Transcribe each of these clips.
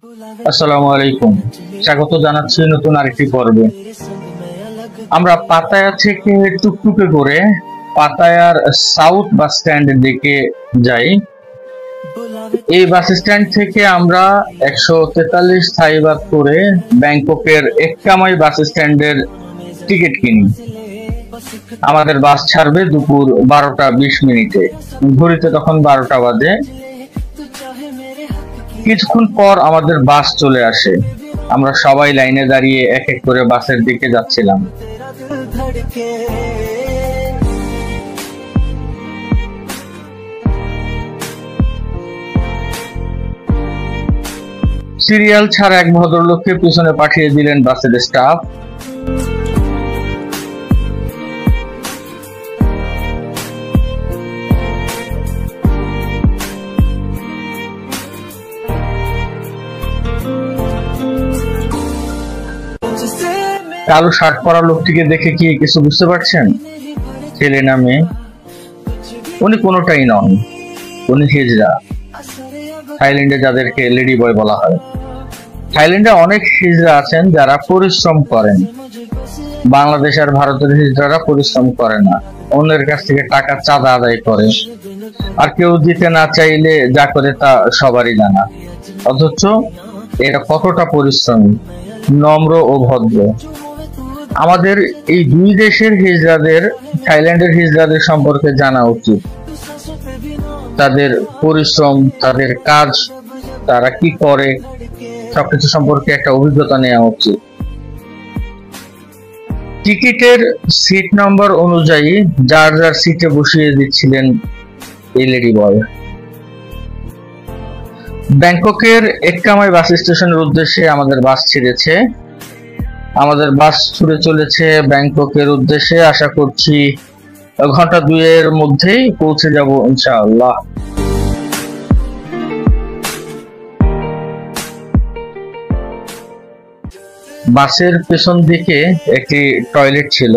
আসসালামু আলাইকুম, স্বাগত জানাচ্ছি নতুন আরেকটি পর্বে। আমরা পাতায়া থেকে টুকটুকে করে পাতায়ার সাউথ বাস স্ট্যান্ডের দিকে যাই। এই বাস স্ট্যান্ড থেকে আমরা 143 থাই বাত করে ব্যাংককের এককামাই বাস স্ট্যান্ডের টিকিট কিনি। আমাদের বাস ছাড়বে দুপুর 12:20। ঘড়িতে তখন 12টা বাজে। কিছুক্ষণ পর আমাদের বাস চলে আসে। আমরা সবাই লাইনে দাঁড়িয়ে এক এক করে বাসের দিকে যাচ্ছিলাম। সিরিয়াল ছাড়া এক ভদ্রলোককে পিছনে পাঠিয়ে দিলেন বাসের স্টাফ। কালো শার্ট পরা লোকটিকে দেখে কি কিছু বুঝতে পারছেন? ছেলে না মেয়ে? উনি কোনোটাই নন, উনি হিজড়া। থাইল্যান্ডে যাদেরকে লেডি বয় বলা হয়। থাইল্যান্ডে অনেক হিজড়া আছেন যারা পরিশ্রম করেন। বাংলাদেশ আর ভারতের হিজড়ারা পরিশ্রম করে না, অন্যের কাছ থেকে টাকা চাঁদা আদায় করে, আর কেউ দিতে না চাইলে যা করে তা সবারই জানা। অথচ এটা কতটা পরিশ্রমী, নম্র ও ভদ্র। আমাদের এই দুই দেশের হিজড়াদের থাইল্যান্ডের হিজড়াদের সম্পর্কে জানা উচিত। তাদের পরিশ্রম, তাদের কাজ, তারা কি করে, সবকিছু সম্পর্কে একটা অভিজ্ঞতা নেওয়া উচিত। টিকিটের সিট নম্বর অনুযায়ী যার যার সিটে বসিয়ে দিচ্ছিলেন এই লেডি বয়। ব্যাংককের এককামাই বাস স্টেশনের উদ্দেশ্যে আমাদের বাস ছেড়েছে। আমাদের বাস ছুটে চলেছে ব্যাংককের উদ্দেশ্যে। আশা করছি ঘন্টা 2-এর মধ্যেই পৌঁছে যাব ইনশাআল্লাহ। বাসের পেছন দিকে একটি টয়লেট ছিল।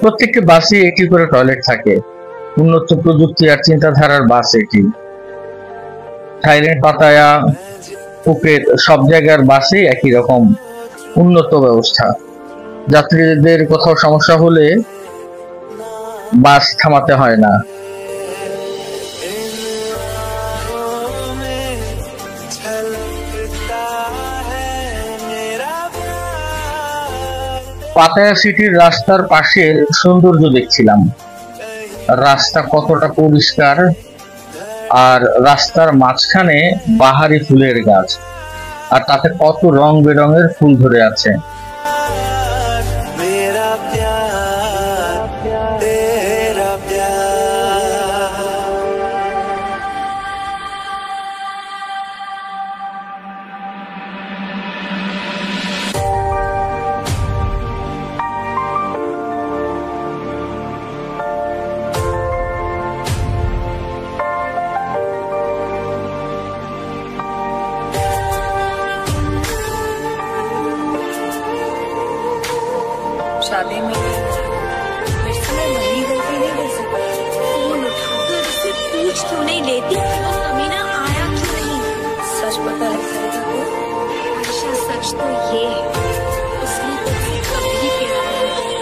প্রত্যেকটি বাসে একটি করে টয়লেট থাকে। উন্নত প্রযুক্তি আর চিন্তাধারার বাস এটি। থাইল্যান্ড, পাতায়া, ফুকেট সব জায়গার বাসে একই রকম উন্নত ব্যবস্থা। যাত্রীদের কোথাও সমস্যা হলে বাস থামাতে হয় না। পাতায়া সিটির রাস্তার পাশের সৌন্দর্য দেখছিলাম। রাস্তা কতটা পরিষ্কার, আর রাস্তার মাঝখানে বাহারি ফুলের গাছ, আর তাতে কত রং বেরঙের ফুল ধরে আছে। शादी में मैं वही गलती नहीं कर सकती। फोन उठाकर उससे पूछ क्यों नहीं लेती? वो कमीना आया क्यों नहीं? सच पता लगता है तो आयशा, सच तो ये है, उसने तुझसे कभी प्यार नहीं किया।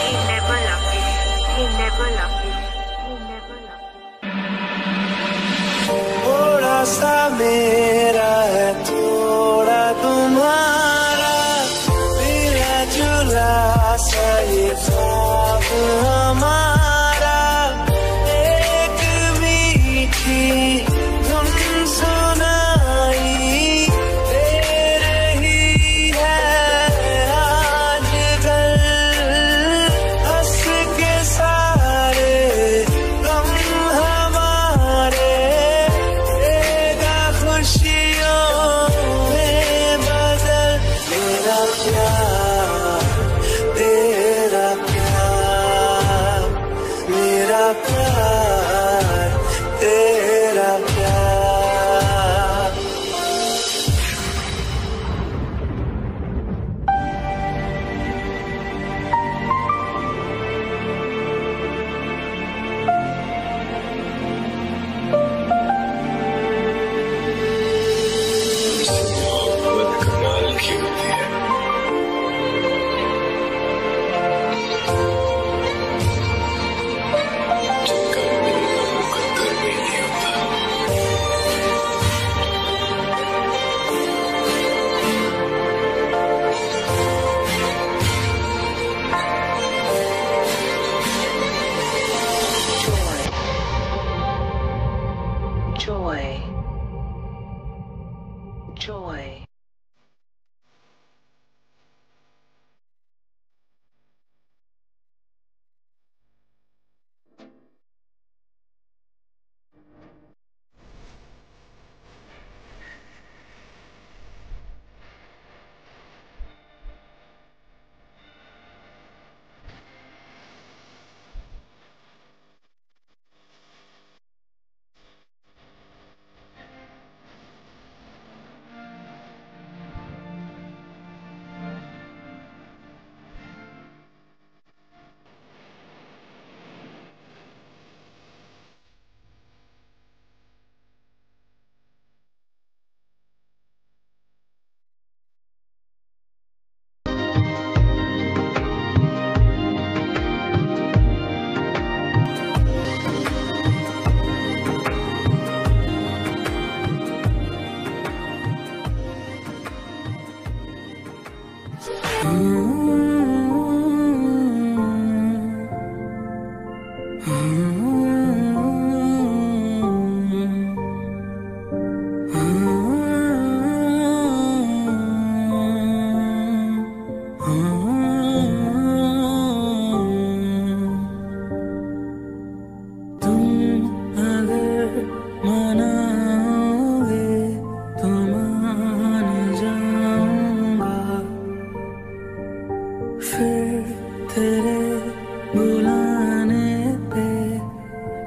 He never loved you. He never loved you. He never loved you. थोड़ा सा मेरा है, थोड़ा तुम्हारा, ये ख्वाब हमारा, एक मीठी धुन सुनाई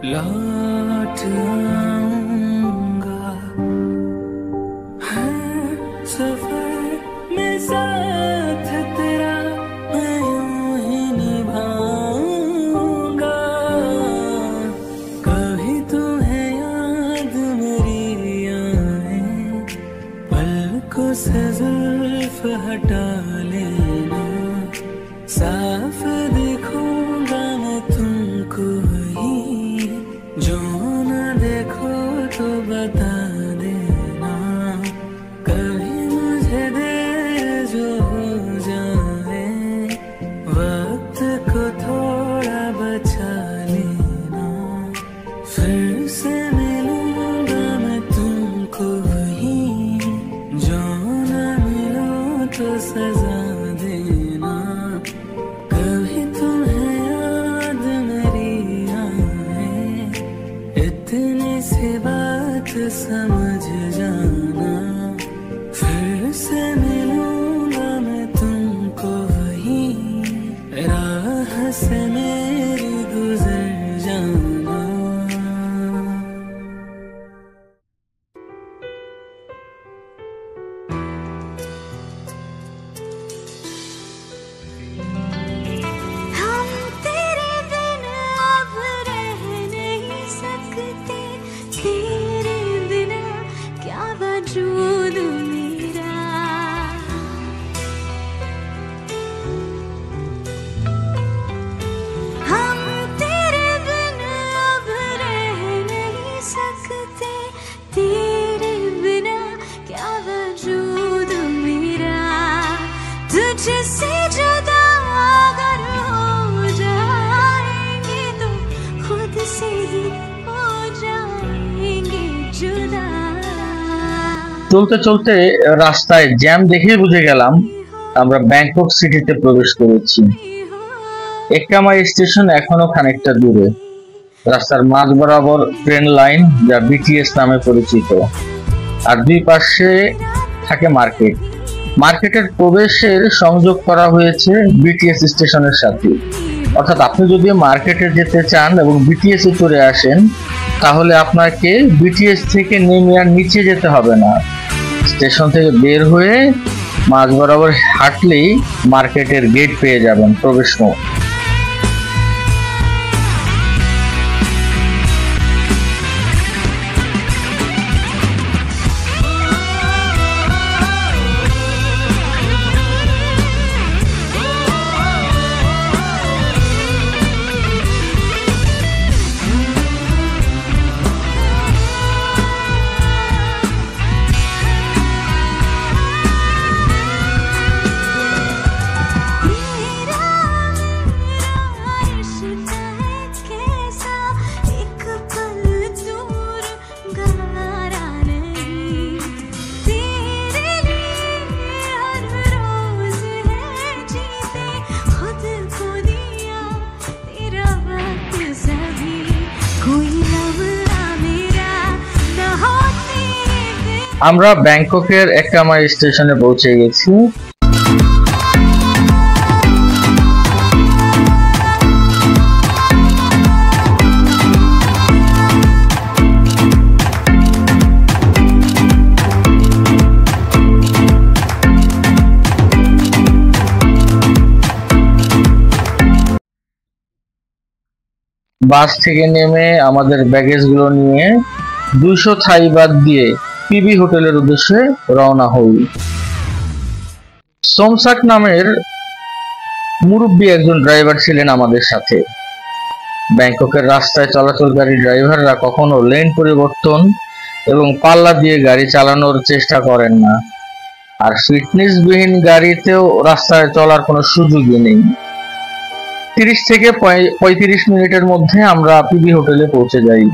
लौट आऊंगा, हर सफर में साथ तेरा मैं यूं ही निभाऊंगा। कभी तुम्हें याद मेरी आए, पलकों से जुल्फ हटा लेना, साफ देखूंगा मैं तुमको ही, जो न देखो तो बता देना। कभी मुझे देर जो हो जाए, वक्त को थोड़ा बचा लेना, फिर से मिलूंगा मैं तुमको ही, जो न मिलो तो सजा देना। कभी तुम्हें याद मेरी आए, इतनी सी बात समझ जाना, फिर से मिलूंगा मैं तुमको ही, राह से मेरी गुजर जाना। हम तेरे बिन अब रह नहीं सकते, तेरे बिना क्या वजूद मेरा। हम तेरे बिन अब रह नहीं सकते, तेरे बिना क्या वजूद मेरा। तुझसे जुदा अगर हो जाएंगे तो खुद से ही हो जाएंगे जुदा। চলতে চলতে রাস্তায় জ্যাম দেখেই বুঝে গেলাম আমরা ব্যাংকক সিটিতে প্রবেশ করেছি। এক্কামাই স্টেশন এখনো খানিকটা দূরে। রাস্তার মাঝ বরাবর ট্রেন লাইন, যা বিটিএস নামে পরিচিত, আর দুই পাশে থাকে মার্কেট। মার্কেটের প্রবেশের সংযোগ করা হয়েছে বিটিএস স্টেশনের সাথে। অর্থাৎ আপনি যদি মার্কেটে যেতে চান এবং বিটিএস এ চলে আসেন, তাহলে আপনাকে বিটিএস থেকে নেমে আর নিচে যেতে হবে না। স্টেশন থেকে বের হয়ে মাঝ বরাবর হাঁটলেই মার্কেটের গেট পেয়ে যাবেন, প্রবেশ মুখ। আমরা ব্যাংককের এক্কামাই স্টেশনে পৌঁছে গেছি। বাস থেকে নেমে আমাদের ব্যাগেজগুলো নিয়ে 200 থাই বাদ দিয়ে পিবি হোটেলের উদ্দেশ্যে রওনা হই। সোমসাক নামের মুরব্বী একজন ড্রাইভার ছিলেন আমাদের সাথে। ব্যাংককের রাস্তায় চলাচলকারী ড্রাইভাররা কখনো লেন পরিবর্তন এবং পাল্লা দিয়ে গাড়ি চালানোর চেষ্টা করেন না। আর ফিটনেসবিহীন গাড়িতেও রাস্তায় চলার কোনো সুযোগই নেই। 30 থেকে 35 মিনিটের মধ্যে আমরা পিবি হোটেলে পৌঁছে যাই।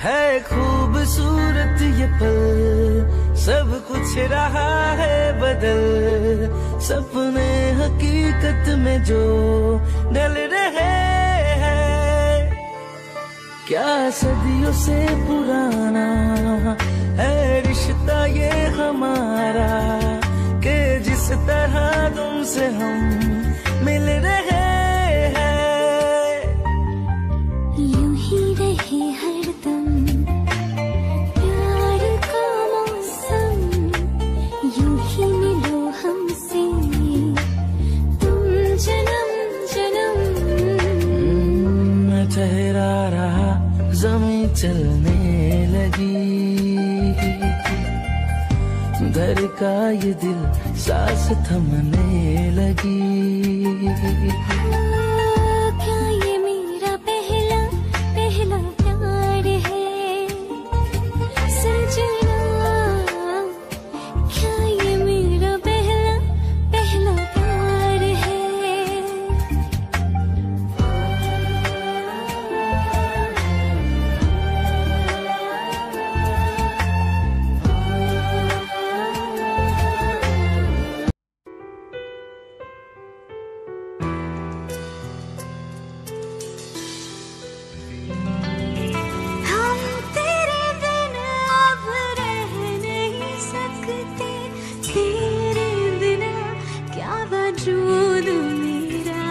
है खूबसूरत ये पल, सब कुछ रहा है बदल, सपने हकीकत में जो ढल रहे हैं। क्या सदियों से पुराना है रिश्ता ये हमारा, कि जिस तरह तुमसे हम मिल रहे हैं। यूं ही रहे हरदम प्यार का मौसम, यूं ही मिलो हमसे तुम जन्म जन्म। मैं ठहरा रहा ज़मीं चलने लगी, धड़का ये दिल सांस थमने लगी। क्या ये मेरा पहला पहला प्यार है सजना, क्या ये मेरा पहला पहला प्यार है। हम तेरे बिन अब रह नहीं सकते, तेरे बिना क्या वजूद मेरा।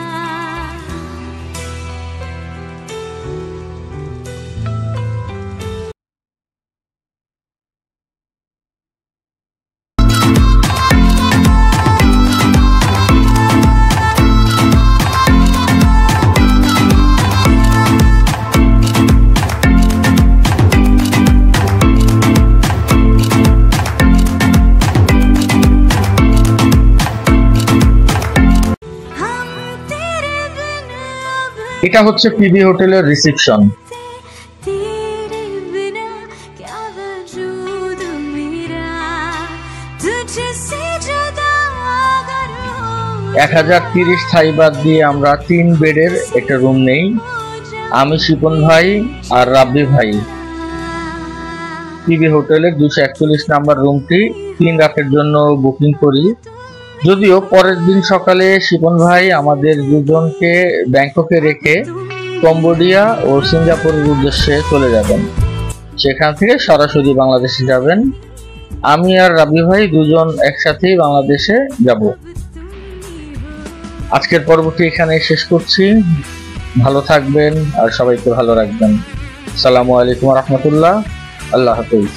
हम तेरे बिन अब এটা হচ্ছে পিবি হোটেলের রিসেপশন। तेरे बिना क्या वजूद मेरा, तुझसे जुदा अगर हो 1030 থাই বাদ দিয়ে আমরা 3 বেডের একটা রুম নেই, আমি শিপন ভাই আর রাব্বি ভাই। পিবি হোটেলের 241 নাম্বার রুমটি 3 রাতের জন্য বুকিং করি। যদিও পরের দিন সকালে শিপন ভাই আমাদের দুজনকে ব্যাংককে রেখে কম্বোডিয়া ও সিঙ্গাপুরের উদ্দেশ্যে চলে যাবেন, সেখান থেকে সরাসরি বাংলাদেশে যাবেন। আমি আর রাব্বি ভাই দুজন একসাথেই বাংলাদেশে যাব। আজকের পর্বটি এখানে শেষ করছি। ভালো থাকবেন আর সবাইকে ভালো রাখবেন। আসসালামু আলাইকুম ওয়া রাহমাতুল্লাহ। আল্লাহ হাফেজ।